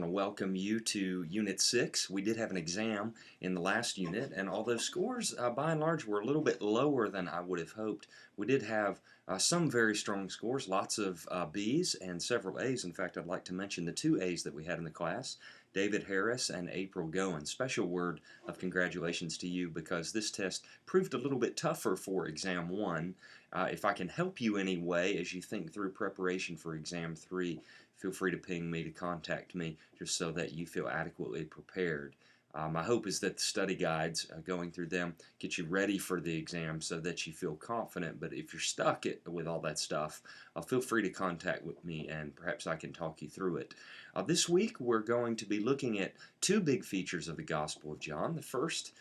to welcome you to Unit 6. We did have an exam in the last unit, and although scores by and large were a little bit lower than I would have hoped, we did have some very strong scores, lots of B's and several A's. In fact, I'd like to mention the two A's that we had in the class, David Harris and April Goen. Special word of congratulations to you because this test proved a little bit tougher for Exam 1. If I can help you any way as you think through preparation for Exam 3, feel free to ping me, to contact me, just so that you feel adequately prepared. My hope is that the study guides, going through them, get you ready for the exam so that you feel confident. But if you're stuck with all that stuff, feel free to contact with me and perhaps I can talk you through it. This week we're going to be looking at two big features of the Gospel of John. The first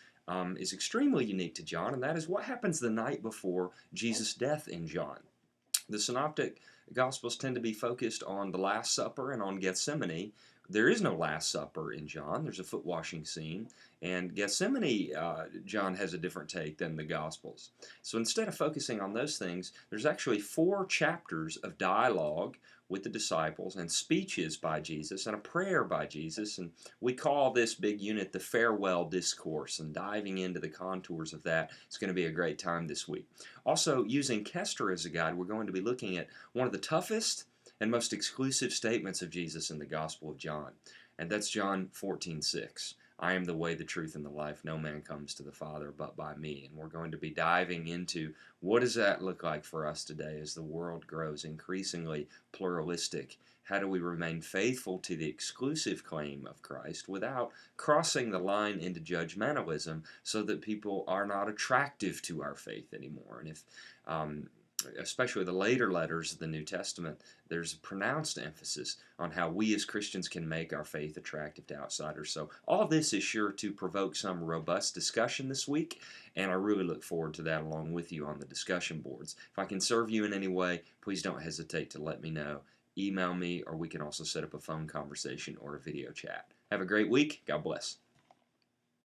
is extremely unique to John, and that is what happens the night before Jesus' death in John. The Synoptic Gospels tend to be focused on the Last Supper and on Gethsemane. There is no Last Supper in John. There's a foot washing scene. And Gethsemane, John has a different take than the Gospels. So instead of focusing on those things, there's actually 4 chapters of dialogue with the disciples and speeches by Jesus and a prayer by Jesus. And we call this big unit the Farewell Discourse, and diving into the contours of that is going to be a great time this week. Also, using Kester as a guide, we're going to be looking at one of the toughest and most exclusive statements of Jesus in the Gospel of John, and that's John 14:6. I am the way, the truth, and the life. No man comes to the Father but by me. And we're going to be diving into what does that look like for us today as the world grows increasingly pluralistic. How do we remain faithful to the exclusive claim of Christ without crossing the line into judgmentalism so that people are not attractive to our faith anymore? And if especially the later letters of the New Testament, there's a pronounced emphasis on how we as Christians can make our faith attractive to outsiders. So all of this is sure to provoke some robust discussion this week, and I really look forward to that along with you on the discussion boards. If I can serve you in any way, please don't hesitate to let me know. Email me, or we can also set up a phone conversation or a video chat. Have a great week. God bless.